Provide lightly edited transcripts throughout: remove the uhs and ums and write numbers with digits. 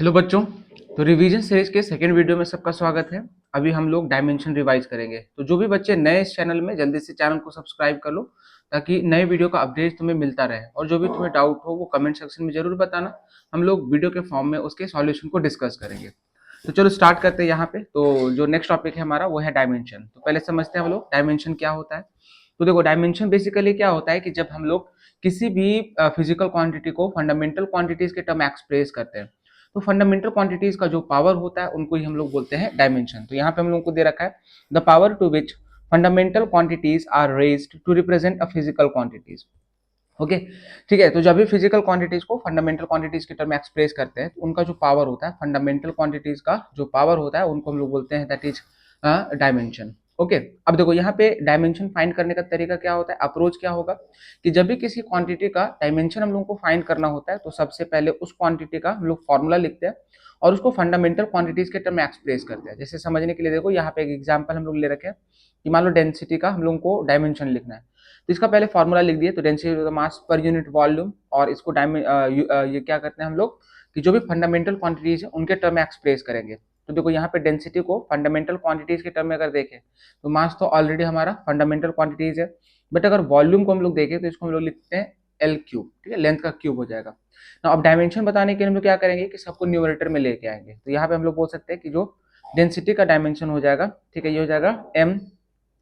Hello बच्चों। तो revision series के सेकंड वीडियो में सबका स्वागत है। अभी हम लोग डायमेंशन रिवाइज करेंगे। तो जो भी बच्चे नए इस चैनल में, जल्दी से चैनल को सब्सक्राइब कर लो ताकि नए वीडियो का अपडेट तुम्हें मिलता रहे। और जो भी तुम्हें डाउट हो वो कमेंट सेक्शन में जरूर बताना। हम लोग वीडियो के फॉर्म में उसके सॉल्यूशन को डिस्कस करेंगे। तो चलो स्टार्ट करते हैं यहाँ पे। तो जो नेक्स्ट टॉपिक है हमारा वो है डायमेंशन। तो पहले समझते हैं हम लोग डायमेंशन क्या होता है। तो देखो, डायमेंशन बेसिकली क्या होता है कि जब हम लोग किसी भी फिजिकल क्वांटिटी को फंडामेंटल क्वांटिटीज के टर्म एक्सप्रेस करते हैं, तो फंडामेंटल क्वांटिटीज का जो पावर होता है उनको ही हम लोग बोलते हैं डायमेंशन। तो यहाँ पे हम लोग को दे रखा है the power to which fundamental quantities are raised to represent a physical quantities. Okay, ठीक है। तो जब भी फिजिकल क्वांटिटीज को फंडामेंटल क्वांटिटीज के टर्म में एक्सप्रेस करते हैं तो उनका जो पावर होता है, फंडामेंटल क्वांटिटीज का जो पावर होता है, उनको हम लोग बोलते हैं दैट इज डायमेंशन। ओके, अब देखो यहाँ पे डायमेंशन फाइंड करने का तरीका क्या होता है, अप्रोच क्या होगा कि जब भी किसी क्वांटिटी का डायमेंशन हम लोग को फाइंड करना होता है तो सबसे पहले उस क्वांटिटी का हम लोग फॉर्मूला लिखते हैं और उसको फंडामेंटल क्वांटिटीज के टर्म में एक्सप्रेस करते हैं। जैसे समझने के लिए देखो, यहाँ पे एक एग्जाम्पल हम लोग ले रखे हैं कि मान लो डेंसिटी का हम लोग को डायमेंशन लिखना है। तो इसका पहले फॉर्मूला लिख दिए, तो density mass per unit volume. और इसको ये क्या करते हैं हम लोग कि जो भी फंडामेंटल क्वांटिटीज है उनके टर्म में एक्सप्रेस करेंगे। तो देखो यहाँ पे डेंसिटी को फंडामेंटल क्वांटिटीज के टर्म में अगर देखें तो मास तो ऑलरेडी हमारा फंडामेंटल क्वांटिटीज है, बट अगर वॉल्यूम को हम लोग देखें तो इसको हम लोग लिखते हैं एल क्यूब। ठीक है, लेंथ का क्यूब हो जाएगा ना। अब डायमेंशन बताने के लिए हम लोग क्या करेंगे कि सबको न्यूमरेटर में लेके आएंगे। तो यहाँ पे हम लोग बोल सकते हैं कि जो डेंसिटी का डायमेंशन हो जाएगा, ठीक है, ये हो जाएगा एम,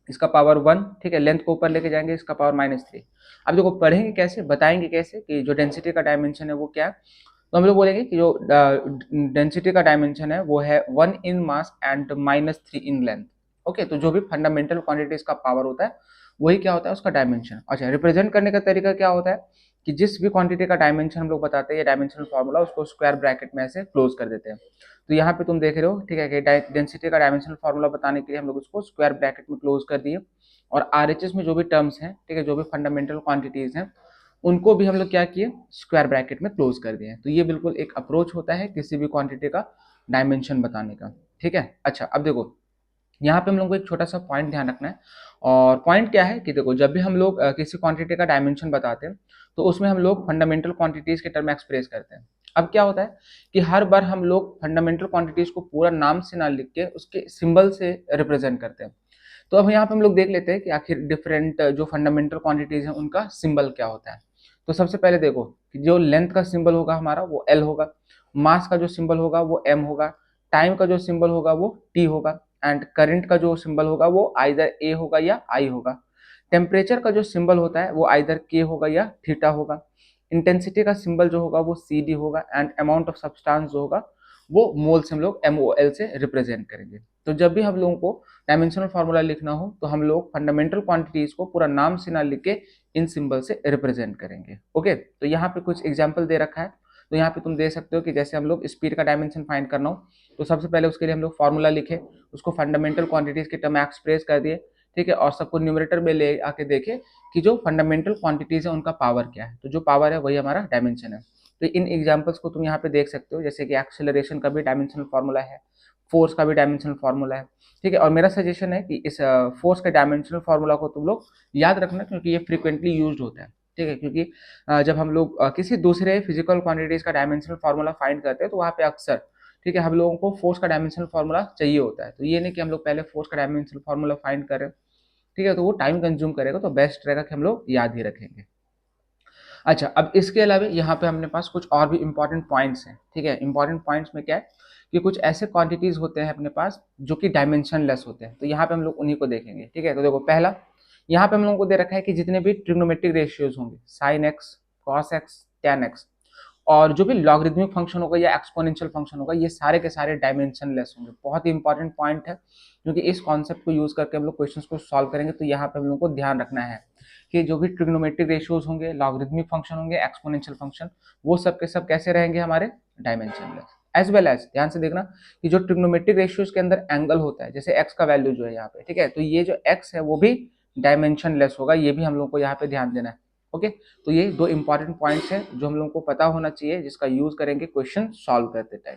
इसका पावर 1। ठीक है, लेंथ को ऊपर लेके जाएंगे, इसका पावर -3। अब देखो पढ़ेंगे कैसे, बताएंगे कैसे कि जो डेंसिटी का डायमेंशन है वो क्या है। तो हम लोग बोलेंगे कि जो डेंसिटी का डायमेंशन है वो है 1 in mass and -3 in length. Okay, तो जो भी फंडामेंटल क्वांटिटीज का पावर होता है वही क्या होता है, उसका डायमेंशन। अच्छा, रिप्रेजेंट करने का तरीका क्या होता है कि जिस भी क्वांटिटी का डायमेंशन हम लोग बताते हैं, ये डायमेंशनल फॉर्मूला, उसको स्क्वायर ब्रैकेट में ऐसे क्लोज कर देते हैं। तो यहाँ पे तुम देख रहे हो, ठीक है, कि डेंसिटी का डायमेंशनल फॉर्मूला बताने के लिए हम लोग उसको स्क्वायर ब्रैकेट में क्लोज कर दिए। और आरएचएस में जो भी टर्म्स हैं, ठीक है, जो भी फंडामेंटल क्वांटिटीज हैं, उनको भी हम लोग क्या किए, स्क्वायर ब्रैकेट में क्लोज कर दिए। तो ये बिल्कुल एक अप्रोच होता है किसी भी क्वांटिटी का डायमेंशन बताने का। ठीक है, अच्छा अब देखो यहाँ पे हम लोग को एक छोटा सा पॉइंट ध्यान रखना है। और पॉइंट क्या है कि देखो, जब भी हम लोग किसी क्वांटिटी का डायमेंशन बताते हैं तो उसमें हम लोग फंडामेंटल क्वांटिटीज के टर्म में एक्सप्रेस करते हैं। अब क्या होता है कि हर बार हम लोग फंडामेंटल क्वांटिटीज को पूरा नाम से ना लिख के उसके सिंबल से रिप्रेजेंट करते हैं। तो अब यहाँ पे हम लोग देख लेते हैं कि आखिर डिफरेंट जो फंडामेंटल क्वांटिटीज हैं उनका सिंबल क्या होता है। तो सबसे पहले देखो कि जो लेंथ का सिंबल होगा हमारा वो एल होगा, मास का जो सिंबल होगा वो एम होगा, टाइम का जो सिंबल होगा वो टी होगा, एंड करंट का जो सिंबल होगा वो आइदर ए होगा या आई होगा। टेम्परेचर का जो सिंबल होता है वो आइदर के होगा या थीटा होगा। इंटेंसिटी का सिंबल जो होगा वो सी डी होगा, एंड अमाउंट ऑफ सब्सटेंस जो होगा वो मोल से हम लोग एम ओ एल से रिप्रेजेंट करेंगे। तो जब भी हम लोगों को डायमेंशनल फार्मूला लिखना हो तो हम लोग फंडामेंटल क्वांटिटीज को पूरा नाम से ना लिख के इन सिंबल से रिप्रेजेंट करेंगे। ओके, तो यहाँ पे कुछ एग्जाम्पल दे रखा है। तो यहाँ पे तुम दे सकते हो कि जैसे हम लोग स्पीड का डायमेंशन फाइंड करना हो तो सबसे पहले उसके लिए हम लोग फार्मूला लिखे, उसको फंडामेंटल क्वांटिटीज के टर्म में एक्सप्रेस कर दिए। ठीक है, और सबको न्यूमरेटर में ले आके देखे कि जो फंडामेंटल क्वांटिटीज है उनका पावर क्या है। तो जो पावर है वही हमारा डायमेंशन है। तो इन एग्जांपल्स को तुम यहाँ पे देख सकते हो, जैसे कि एक्सेलरेशन का भी डायमेंशनल फार्मूला है, फोर्स का भी डायमेंशनल फार्मूला है। ठीक है, और मेरा सजेशन है कि इस फोर्स के डायमेंशनल फार्मूला को तुम लोग याद रखना, क्योंकि ये फ्रिक्वेंटली यूज होता है। ठीक है, क्योंकि जब हम लोग किसी दूसरे फिजिकल क्वांटिटीज का डायमेंशनल फार्मूला फाइंड करते हैं तो वहाँ पे अक्सर, ठीक है, हम लोगों को फोर्स का डायमेंशनल फार्मूला चाहिए होता है। तो ये नहीं कि हम लोग पहले फोर्स का डायमेंशनल फार्मूला फाइंड करें, ठीक है, तो वो टाइम कंज्यूम करेगा। तो बेस्ट रहेगा कि हम लोग याद ही रखेंगे। अच्छा, अब इसके अलावा यहाँ पे हमने पास कुछ और भी इंपॉर्टेंट पॉइंट्स हैं। ठीक है, इंपॉर्टेंट पॉइंट्स में क्या है कि कुछ ऐसे क्वांटिटीज होते हैं अपने पास जो कि डायमेंशनलेस होते हैं। तो यहाँ पे हम लोग उन्हीं को देखेंगे। ठीक है, तो देखो पहला यहाँ पे हम लोगों को दे रखा है कि जितने भी ट्रिग्नोमेट्रिक रेशियोज होंगे, sine x, cos x, tan x, और जो भी लॉगरिदमिक फंक्शन होगा या एक्सपोनेंशियल फंक्शन होगा, ये सारे के सारे डायमेंशनलेस होंगे। बहुत ही इंपॉर्टेंट पॉइंट है, क्योंकि इस कॉन्सेप्ट को यूज करके हम लोग क्वेश्चंस को सॉल्व करेंगे। तो यहाँ पे हम लोग को ध्यान रखना है कि जो भी ट्रिग्नोमेट्रिक रेशियोज होंगे, लॉगरिदमिक फंक्शन होंगे, एक्सपोनेंशियल फंक्शन, वो सब के सब कैसे रहेंगे, हमारे डायमेंशनलेस। एज वेल एज ध्यान से देखना कि जो ट्रिग्नोमेट्रिक रेशियोज के अंदर एंगल होता है, जैसे एक्स का वैल्यू जो है यहाँ पे, ठीक है, तो ये जो एक्स है वो भी डायमेंशनलेस होगा। ये भी हम लोग को यहाँ पे ध्यान देना है। ओके, तो ये दो इंपॉर्टेंट पॉइंट्स हैं जो हम लोगों को पता होना चाहिए, जिसका यूज करेंगे क्वेश्चन सॉल्व करते टाइम।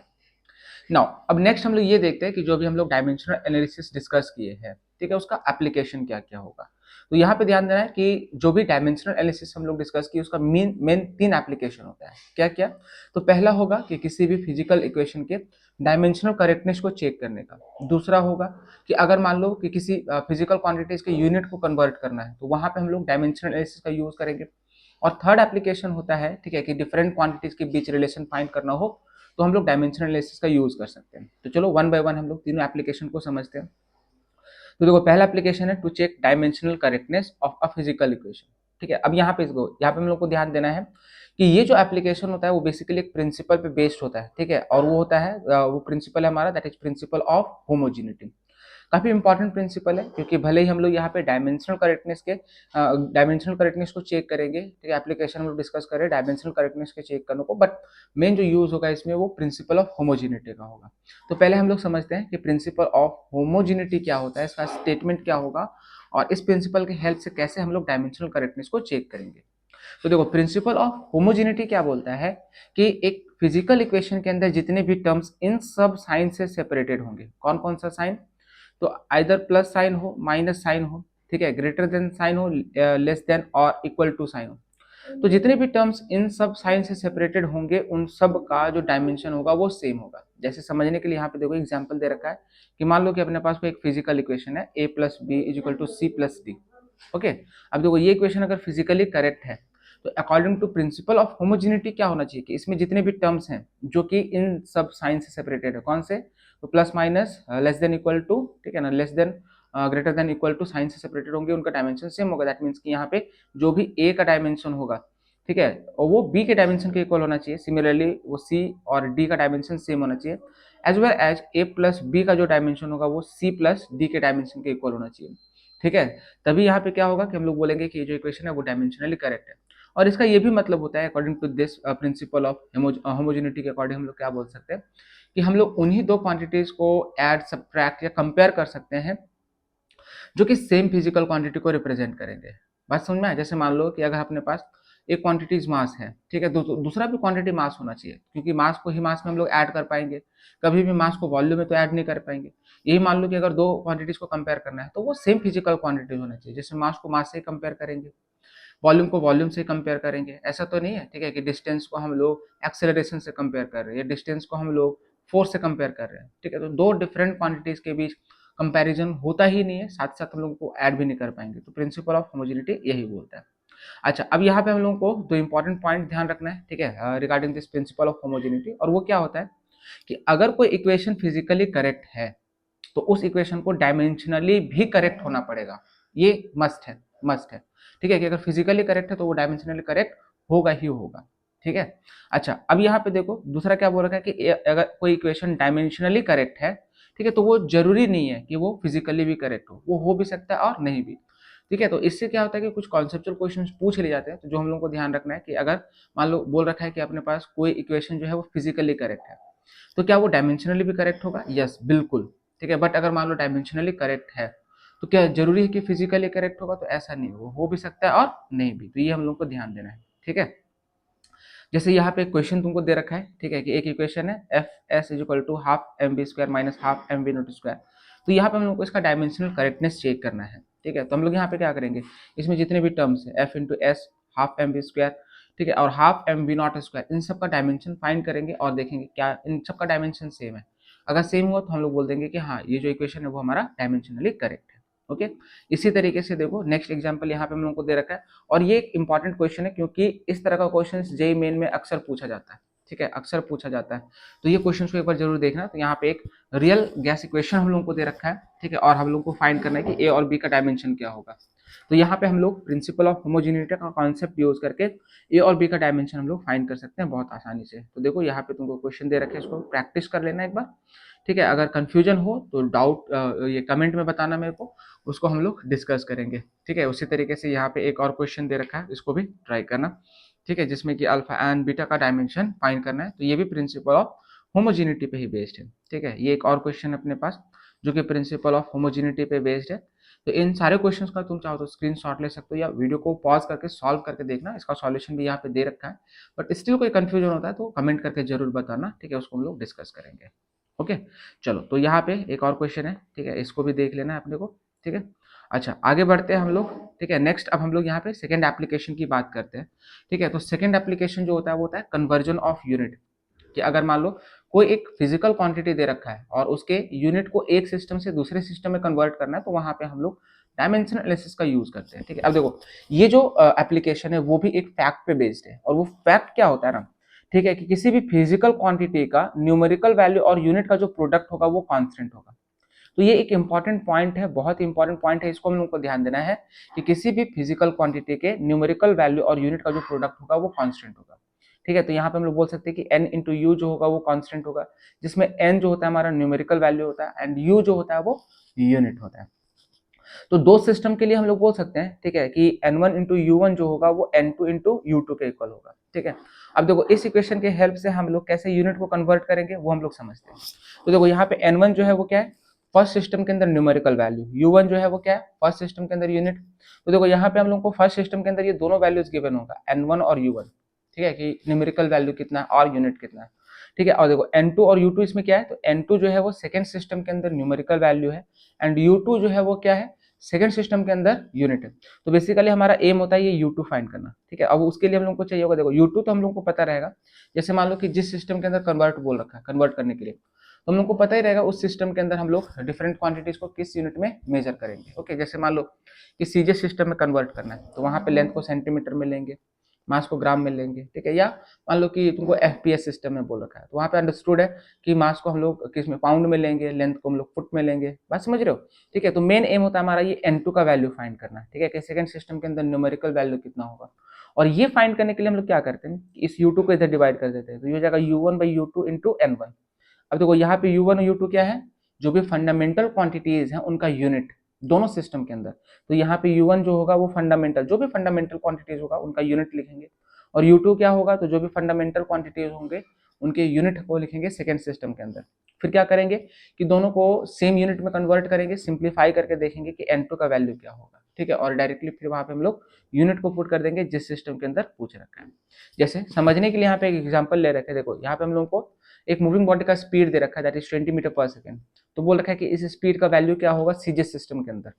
नाउ अब नेक्स्ट हम लोग ये देखते हैं कि जो भी हम लोग डायमेंशनल एनालिसिस डिस्कस किए हैं, ठीक है, उसका एप्लीकेशन क्या क्या होगा। तो यहाँ पे ध्यान देना है कि जो भी डायमेंशनल एनालिसिस हम लोग डिस्कस किए उसका मेन मेन 3 एप्लीकेशन होता है। क्या क्या? तो पहला होगा कि किसी भी फिजिकल इक्वेशन के डायमेंशनल करेक्टनेस को चेक करने का। दूसरा होगा कि अगर मान लो कि किसी फिजिकल क्वांटिटीज के यूनिट को कन्वर्ट करना है तो वहां पे हम लोग डायमेंशनल एनालिसिस का यूज करेंगे। और थर्ड एप्लीकेशन होता है, ठीक है, कि डिफरेंट क्वांटिटीज के बीच रिलेशन फाइंड करना हो तो हम लोग डायमेंशनल एनालिसिस का यूज कर सकते हैं। तो चलो वन बाय वन हम लोग तीनों एप्लीकेशन को समझते हैं। तो देखो पहला एप्लीकेशन है to check dimensional correctness of a physical equation. ठीक है, अब यहाँ पे हम लोग को ध्यान देना है कि ये जो एप्लीकेशन होता है वो बेसिकली एक प्रिंसिपल पे बेस्ड होता है। ठीक है, और वो होता है वो प्रिंसिपल है हमारा, that is principal of homogeneity. काफी इंपॉर्टेंट प्रिंसिपल है क्योंकि भले ही हम लोग यहाँ पे डायमेंशनल करेक्टनेस को चेक करेंगे, ठीक है, एप्लीकेशन हम लोग डिस्कस करें डायमेंशनल करेक्टनेस के चेक करने को, बट मेन जो यूज होगा इसमें वो प्रिंसिपल ऑफ होमोजिनिटी का होगा। तो पहले हम लोग समझते हैं कि प्रिंसिपल ऑफ होमोजिनिटी क्या होता है, इसका स्टेटमेंट क्या होगा और इस प्रिंसिपल की हेल्प से कैसे हम लोग डायमेंशनल करेक्टनेस को चेक करेंगे। तो देखो प्रिंसिपल ऑफ होमोजिनिटी क्या बोलता है कि एक फिजिकल इक्वेशन के अंदर जितने भी टर्म्स इन सब साइन से सेपरेटेड होंगे। कौन कौन सा साइन? तो आइदर प्लस साइन हो, माइनस साइन हो, ठीक है, ग्रेटर देन साइन हो, लेस देन और इक्वल टू साइन हो। तो जितने भी टर्म्स इन सब साइन से सेपरेटेड होंगे उन सब का जो डायमेंशन होगा वो सेम होगा। जैसे समझने के लिए यहाँ पे देखो एग्जांपल दे रखा है कि मान लो कि अपने पास कोई एक फिजिकल इक्वेशन है a plus B is equal to C plus D. Okay, अब देखो ये इक्वेशन अगर फिजिकली करेक्ट है तो according to principle of homogeneity क्या होना चाहिए कि इसमें जितने भी टर्म्स हैं जो कि इन सब साइन से सेपरेटेड है, कौन से? तो plus minus less than equal to, ठीक है ना, less than greater than equal to sign से सेपरेटेड होंगे, उनका डायमेंशन सेम होगा। दैट मीन्स कि यहाँ पे जो भी a का डायमेंशन होगा, ठीक है, और वो b के डायमेंशन के इक्वल होना चाहिए। सिमिलरली वो c और d का डायमेंशन सेम होना चाहिए, as well as a plus B का जो डायमेंशन होगा वो c प्लस d के डायमेंशन के इक्वल होना चाहिए। ठीक है, तभी यहाँ पे क्या होगा कि हम लोग बोलेंगे कि ये जो इक्वेशन है वो डायमेंशनली करेक्ट है। और इसका ये भी मतलब होता है according to this principle of homogeneity के अकॉर्डिंग हम लोग क्या बोल सकते हैं कि हम लोग उन्हीं दो क्वांटिटीज को ऐड, सब्ट्रैक्ट या कंपेयर कर सकते हैं जो कि सेम फिजिकल क्वांटिटी को रिप्रेजेंट करेंगे। बात समझ में आया? जैसे मान लो कि अगर अपने पास एक क्वांटिटीज मास है, ठीक है, दूसरा भी क्वांटिटी मास होना चाहिए क्योंकि मास को ही मास में हम लोग ऐड कर पाएंगे, कभी भी मास को वॉल्यूम में तो ऐड नहीं कर पाएंगे। यही मान लो कि अगर दो क्वांटिटीज को कंपेयर करना है तो वो सेम फिजिकल क्वांटिटीज होना चाहिए। जैसे मास को मास से कंपेयर करेंगे, वॉल्यूम को वॉल्यूम से कंपेयर करेंगे, ऐसा तो नहीं है, ठीक है, कि डिस्टेंस को हम लोग एक्सेलरेशन से कंपेयर कर रहे हैं या डिस्टेंस को हम लोग फोर्स से कंपेयर कर रहे हैं। ठीक है, तो दो डिफरेंट क्वांटिटीज के बीच कंपैरिजन होता ही नहीं है, साथ साथ हम लोग को ऐड भी नहीं कर पाएंगे। तो प्रिंसिपल ऑफ होमोजेनिटी यही बोलता है। अच्छा, अब यहाँ पे हम लोगों को दो इंपॉर्टेंट पॉइंट ध्यान रखना है, ठीक है, regarding this principle of homogeneity. और वो क्या होता है कि अगर कोई इक्वेशन फिजिकली करेक्ट है तो उस इक्वेशन को डायमेंशनली भी करेक्ट होना पड़ेगा। ये मस्ट है, मस्ट है। ठीक है, कि अगर फिजिकली करेक्ट है तो वो डायमेंशनली करेक्ट होगा ही होगा। ठीक है, अच्छा, अब यहाँ पे देखो दूसरा क्या बोल रखा है कि अगर कोई इक्वेशन डायमेंशनली करेक्ट है, ठीक है, तो वो जरूरी नहीं है कि वो फिजिकली भी करेक्ट हो, वो भी सकता है और नहीं भी। ठीक है, तो इससे क्या होता है कि कुछ कॉन्सेप्चुअल क्वेश्चंस पूछ लिए जाते हैं। तो जो हम लोग को ध्यान रखना है कि अगर मान लो बोल रखा है कि अपने पास कोई इक्वेशन जो है वो फिजिकली करेक्ट है तो क्या वो डायमेंशनली भी करेक्ट होगा? यस, बिल्कुल। ठीक है, बट अगर मान लो डायमेंशनली करेक्ट है तो क्या जरूरी है कि फिजिकली करेक्ट होगा? तो ऐसा नहीं, हो भी सकता है और नहीं भी। तो ये हम लोग को ध्यान देना है। ठीक है, जैसे यहाँ पे क्वेश्चन तुमको दे रखा है, ठीक है, कि एक इक्वेशन है F S is equal to half M B square minus half M B naught square. तो यहाँ पे हम लोग को इसका डायमेंशनल करेक्टनेस चेक करना है। ठीक है, तो हम लोग यहाँ पे क्या करेंगे, इसमें जितने भी टर्म्स है F into S half M B square, ठीक है, और half M B not square, इन सब का डायमेंशन फाइंड करेंगे और देखेंगे क्या इन सब का डायमेंशन सेम है। अगर सेम हुआ तो हम लोग बोल देंगे कि हाँ ये जो इक्वेशन है वो हमारा डायमेंशनली करेक्ट है। ओके, इसी तरीके से देखो नेक्स्ट एग्जांपल यहाँ पे हम लोग को दे रखा है और ये एक इंपॉर्टेंट क्वेश्चन है क्योंकि इस तरह का क्वेश्चन जेईई मेन में अक्सर पूछा जाता है। ठीक है, अक्सर पूछा जाता है, तो ये क्वेश्चन को एक बार जरूर देखना। तो यहाँ पे एक रियल गैस इक्वेशन हम लोग को दे रखा है, ठीक है, और हम लोग को फाइंड करना है कि ए और बी का डायमेंशन क्या होगा। तो यहाँ पे हम लोग प्रिंसिपल ऑफ होमोजेनिटी का कॉन्सेप्ट यूज करके ए और बी का डायमेंशन हम लोग फाइंड कर सकते हैं बहुत आसानी से। तो देखो यहाँ पे तुमको क्वेश्चन दे रखे हैं, इसको प्रैक्टिस कर लेना एक बार। ठीक है, अगर कंफ्यूजन हो तो डाउट ये कमेंट में बताना मेरे को, उसको हम लोग डिस्कस करेंगे। ठीक है, उसी तरीके से यहाँ पे एक और क्वेश्चन दे रखा है, इसको भी ट्राई करना। ठीक है, जिसमें कि अल्फा एंड बीटा का डायमेंशन फाइंड करना है। तो ये भी प्रिंसिपल ऑफ होमोजेनिटी पे ही बेस्ड है। ठीक है, ये एक और क्वेश्चन अपने पास जो कि प्रिंसिपल ऑफ होमोजेनिटी पे बेस्ड है। तो इन सारे क्वेश्चंस का तुम चाहो तो स्क्रीनशॉट ले सकते हो या वीडियो को पॉज करके सॉल्व करके देखना, इसका सॉल्यूशन भी यहाँ पे दे रखा है। बट स्टिल कोई कंफ्यूजन होता है तो कमेंट करके जरूर बताना, ठीक है, उसको हम लोग डिस्कस करेंगे। ओके, चलो, तो यहाँ पे एक और क्वेश्चन है, ठीक है, इसको भी देख लेना है अपने को। ठीक है। अच्छा, आगे बढ़ते हैं हम लोग। ठीक है, नेक्स्ट अब हम लोग यहाँ पे सेकंड एप्लीकेशन की बात करते हैं। ठीक है, तो सेकंड एप्लीकेशन जो होता है वो होता है कन्वर्जन ऑफ यूनिट। कि अगर मान लो कोई एक फिजिकल क्वांटिटी दे रखा है और उसके यूनिट को एक सिस्टम से दूसरे सिस्टम में कन्वर्ट करना है, तो वहां पे हम लोग डायमेंशन एनालिसिस का यूज करते हैं। ठीक है, अब देखो ये जो एप्लीकेशन है वो भी एक फैक्ट पे बेस्ड है, और वो फैक्ट क्या होता है ना, ठीक है, कि किसी भी फिजिकल क्वांटिटी का न्यूमेरिकल वैल्यू और यूनिट का जो प्रोडक्ट होगा वो कांस्टेंट होगा। तो ये एक इंपॉर्टेंट पॉइंट है, बहुत ही इंपॉर्टेंट पॉइंट है, इसको हम लोग को ध्यान देना है कि किसी भी फिजिकल क्वांटिटी के न्यूमेरिकल वैल्यू और यूनिट का जो प्रोडक्ट होगा वो कांस्टेंट होगा। ठीक है, तो यहाँ पे हम लोग बोल सकते हैं कि n इंटू यू जो होगा वो कांस्टेंट होगा, जिसमें n जो होता है हमारा न्यूमेरिकल वैल्यू होता है एंड u जो होता है वो यूनिट होता है। तो दो सिस्टम के लिए हम लोग बोल सकते हैं, ठीक है, कि n1 इंटू यू जो होगा वो n2 इंटू यू के इक्वल होगा। ठीक है, अब देखो इस इक्वेशन के हेल्प से हम लोग कैसे यूनिट को कन्वर्ट करेंगे वो हम लोग समझते हैं। तो देखो यहाँ पे n1 जो है वो क्या है, फर्स्ट सिस्टम के अंदर न्यूमेरिकल वैल्यू, u1 जो है वो क्या है, फर्स्ट सिस्टम के अंदर यूनिट। तो देखो यहाँ पे हम लोग को फर्स्ट सिस्टम के अंदर ये दोनों वैल्यूज गिवन होगा, n1 और u1। ठीक है, कि न्यूमेरिकल वैल्यू कितना है और यूनिट कितना है। ठीक है, और देखो n2 और u2 इसमें क्या है, तो n2 जो है वो सेकंड सिस्टम के अंदर न्यूमेरिकल वैल्यू है एंड u2 जो है वो क्या है, सेकंड सिस्टम के अंदर यूनिट है। तो बेसिकली हमारा एम होता है ये u2 फाइंड करना। ठीक है, अब उसके लिए हम लोग को चाहिए होगा, देखो u2 तो हम लोग को पता रहेगा, जैसे मान लो कि जिस सिस्टम के अंदर कन्वर्ट बोल रखा है, कन्वर्ट करने के लिए तो हम लोग को पता ही रहेगा उस सिस्टम के अंदर हम लोग डिफरेंट क्वांटिटीज को किस यूनिट में मेजर करेंगे। ओके, जैसे मान लो कि सीजे सिस्टम में कन्वर्ट करना है तो वहां पे लेंथ को सेंटीमीटर में लेंगे, मास को ग्राम में लेंगे। ठीक है, या मान लो कि तुमको एफपीएस सिस्टम में बोल रखा है तो वहां पे अंडरस्टूड है कि मास को हम लोग किस में, पाउंड में लेंगे, लेंथ को हम लोग फुट में लेंगे। बात समझ रहे हो? ठीक है, तो मेन एम होता है हमारा ये n2 का वैल्यू फाइंड करना। ठीक है, कि सेकंड सिस्टम के अंदर न्यूमेरिकल वैल्यू कितना होगा, और ये फाइंड करने के लिए हम लोग क्या करते हैं, इस u2 को इधर डिवाइड कर देते हैं, तो ये हो जाएगा u1 by u2 into n1। अब देखो यहाँ पे u1 और u2 क्या है, जो भी फंडामेंटल क्वांटिटीज हैं उनका यूनिट दोनों सिस्टम के अंदर। तो यहाँ पे u1 जो होगा वो फंडामेंटल, जो भी फंडामेंटल क्वांटिटीज होगा उनका यूनिट लिखेंगे, और u2 क्या होगा, तो जो भी फंडामेंटल क्वांटिटीज होंगे उनके यूनिट को लिखेंगे सेकेंड सिस्टम के अंदर। फिर क्या करेंगे कि दोनों को सेम यूनिट में कन्वर्ट करेंगे, सिंप्लीफाई करके देखेंगे कि n2 का वैल्यू क्या होगा। ठीक है, और डायरेक्टली फिर वहां पे हम लोग यूनिट को पुट कर देंगे जिस सिस्टम के अंदर पूछ रखा है। जैसे समझने के लिए यहाँ पे एक एग्जांपल ले रखे हैं, देखो यहाँ पे हम लोग को एक मूविंग बॉडी का स्पीड दे रखा है दैट इज 20 मीटर पर सेकेंड। तो बोल रखा है कि इस स्पीड का वैल्यू क्या होगा सीजे सिस्टम के अंदर।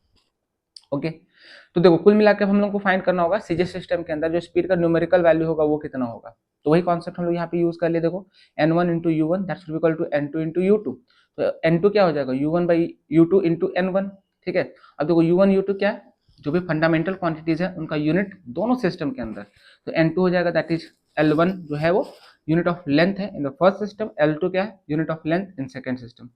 ओके, तो देखो कुल मिलाकर हम लोग को फाइंड करना होगा सीजे सिस्टम के अंदर जो स्पीड का न्यूमेरिकल वैल्यू होगा वो कितना होगा। तो वही कॉन्सेप्ट हम लोग यहाँ पे यूज कर लिए, देखो n1 into U one that's equal to n2 into U two. तो n2 क्या हो जाएगा u1 by u2 into n1। ठीक है, अब देखो u1 u2 क्या है, जो भी फंडामेंटल क्वांटिटीज है उनका यूनिट दोनों सिस्टम के अंदर। तो n2 हो जाएगा दैट इज l1 जो है वो यूनिट ऑफ लेंथ है in the first system, l2 क्या है, unit of length in second system.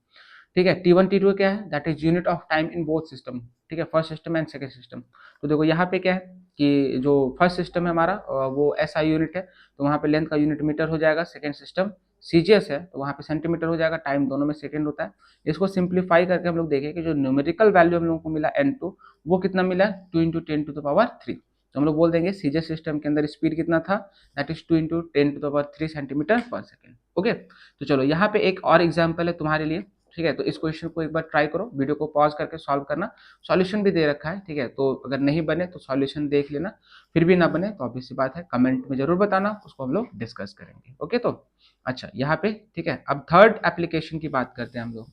ठीक है, T1 T2 क्या है, that is unit of time in both system. ठीक है, first system and second system. तो देखो यहाँ पे क्या है कि जो फर्स्ट सिस्टम है हमारा वो SI यूनिट है, तो वहाँ पे लेंथ का यूनिट मीटर हो जाएगा। सेकंड सिस्टम CGS है तो वहाँ पे सेंटीमीटर हो जाएगा, टाइम दोनों में सेकंड होता है। इसको सिंप्लीफाई करके हम लोग देखें कि जो न्यूमेरिकल वैल्यू हम लोगों को मिला n2 वो कितना मिला, 2 इंटू 10 टू द पावर 3। तो हम लोग बोल देंगे सीजे सिस्टम के अंदर स्पीड कितना था, that is 2 into 10 to the power 3 centimetre पर सेकेंड। ओके, तो चलो यहाँ पे एक और एग्जाम्पल है तुम्हारे लिए। ठीक है, तो इस क्वेश्चन को एक बार ट्राई करो, वीडियो को पॉज करके सॉल्व करना, सॉल्यूशन भी दे रखा है। ठीक है, तो अगर नहीं बने तो सॉल्यूशन देख लेना, फिर भी ना बने तो ऑब्वियस सी बात है कमेंट में जरूर बताना, उसको हम लोग डिस्कस करेंगे। ओके, तो अच्छा यहाँ पे ठीक है, अब थर्ड एप्लीकेशन की बात करते हैं हम लोग।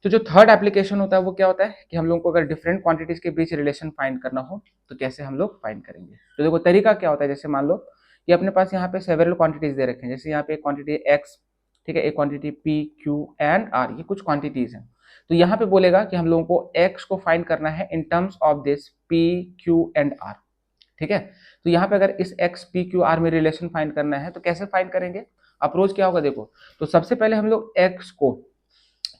तो जो थर्ड एप्लीकेशन होता है वो क्या होता है कि हम लोग को अगर डिफरेंट क्वांटिटीज के बीच रिलेशन फाइंड करना हो तो कैसे हम लोग फाइंड करेंगे। तो देखो तरीका क्या होता है, जैसे मान लो कि अपने पास यहाँ पे सेवरल क्वांटिटीज दे रखे हैं, जैसे यहाँ पे एक क्वांटिटी x, ठीक है, एक quantity p q and r, ये कुछ क्वांटिटीज हैं। तो यहाँ पे बोलेगा कि हम लोगों को x को फाइंड करना है in terms of this p q and r। ठीक है, तो यहाँ पे अगर इस x p q r में रिलेशन फाइंड करना है तो कैसे फाइंड करेंगे, अप्रोच क्या होगा, देखो तो सबसे पहले हम लोग x को,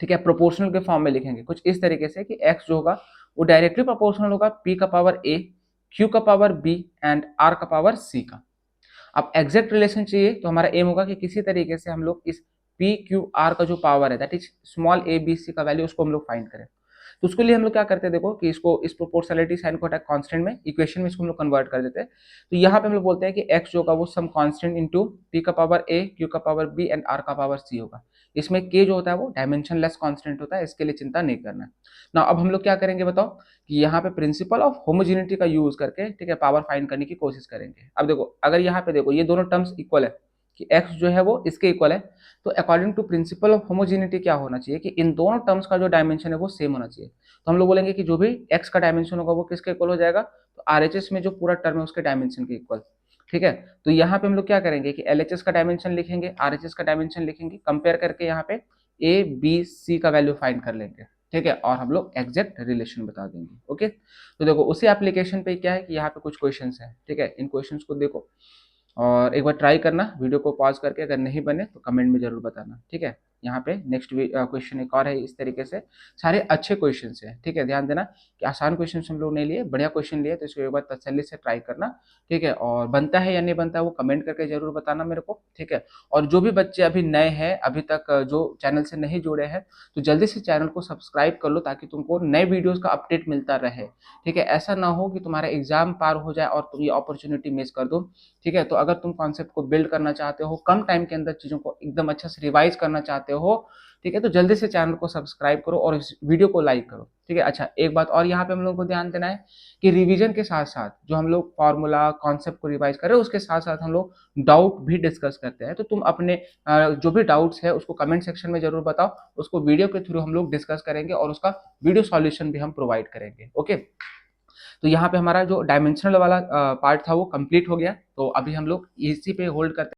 ठीक है, प्रोपोर्शनल के फॉर्म में लिखेंगे कुछ इस तरीके से कि x जो होगा वो डायरेक्टली प्रोपोर्शनल होगा p का पावर a, q का पावर b एंड r का पावर c का। अब एग्जैक्ट रिलेशन चाहिए तो हमारा एम होगा कि किसी तरीके से हम लोग इस p q r का जो पावर है that is small a b c का वैल्यू उसको हम लोग फाइंड करें। तो उसके लिए हम लोग क्या करते हैं, देखो कि इसको इस प्रोपोर्शनलिटी साइन को कांस्टेंट में इक्वेशन में इसको हम लोग कन्वर्ट कर देते हैं। तो यहाँ पे हम लोग बोलते हैं कि x जो होगा वो सम कांस्टेंट इनटू p का पावर a, q का पावर b एंड r का पावर c होगा। इसमें k जो होता है वो डायमेंशन लेस कांस्टेंट होता है, इसके लिए चिंता नहीं करना है ना। अब हम लोग क्या करेंगे बताओ कि यहाँ पे प्रिंसिपल ऑफ होमोजेनिटी का यूज करके, ठीक है, पावर फाइंड करने की कोशिश करेंगे। अब देखो अगर यहाँ पे देखो ये दोनों टर्म्स इक्वल है, कि x जो है वो इसके इक्वल है, तो according to principle of homogeneity क्या होना चाहिए कि इन दोनों टर्म्स का जो डायमेंशन है वो सेम होना चाहिए। तो हम लोग बोलेंगे कि जो भी x का डायमेंशन होगा वो किसके इक्वल हो जाएगा, तो RHS में जो पूरा टर्म है उसके डायमेंशन के इक्वल। ठीक है, तो यहाँ पे हम लोग क्या करेंगे कि LHS का डायमेंशन लिखेंगे, RHS का डायमेंशन लिखेंगे, कंपेयर करके यहाँ पे A B C का वैल्यू फाइंड कर लेंगे। ठीक है, और हम लोग एग्जैक्ट रिलेशन बता देंगे। ओके, तो देखो उसी एप्लीकेशन पे क्या है कि यहाँ पे कुछ क्वेश्चंस हैं। ठीक है, इन क्वेश्चंस को देखो और एक बार ट्राई करना, वीडियो को पॉज करके, अगर नहीं बने तो कमेंट में जरूर बताना। ठीक है, यहाँ पे नेक्स्ट क्वेश्चन एक और है इस तरीके से, सारे अच्छे क्वेश्चन हैं। ठीक है, ध्यान देना कि आसान क्वेश्चन हम लोग नहीं लिए, बढ़िया क्वेश्चन लिए, तो इसको एक बार तसल्ली से ट्राई करना। ठीक है, और बनता है या नहीं बनता है वो कमेंट करके जरूर बताना मेरे को। ठीक है, और जो भी बच्चे अभी नए हैं, अभी तक जो चैनल से नहीं जुड़े हैं, तो जल्दी से चैनल को सब्सक्राइब कर लो ताकि तुमको नए वीडियोज का अपडेट मिलता रहे। ठीक है, ऐसा ना हो कि तुम्हारा एग्जाम पार हो जाए और तुम ये अपॉर्चुनिटी मिस कर दो। ठीक है, तो अगर तुम कॉन्सेप्ट को बिल्ड करना चाहते हो, कम टाइम के अंदर चीज़ों को एकदम अच्छा से रिवाइज करना चाहते हो, ठीक है, तो जल्दी से चैनल को सब्सक्राइब करो और इस वीडियो को लाइक करो। ठीक है, अच्छा एक बात और यहाँ पे हम लोग को ध्यान देना है कि रिवीजन के साथ साथ जो हम लोग फॉर्मूला कॉन्सेप्ट को रिवाइज कर रहे हैं उसके साथ साथ हम लोग डाउट भी डिस्कस करते हैं। तो तुम अपने जो भी डाउट्स है उसको कमेंट सेक्शन में जरूर बताओ, उसको वीडियो के थ्रू हम लोग डिस्कस करेंगे और उसका वीडियो सॉल्यूशन भी हम प्रोवाइड करेंगे। ओके, तो यहाँ पे हमारा जो डायमेंशनल वाला पार्ट था वो कंप्लीट हो गया, तो अभी हम लोग इसी पे होल्ड करते हैं।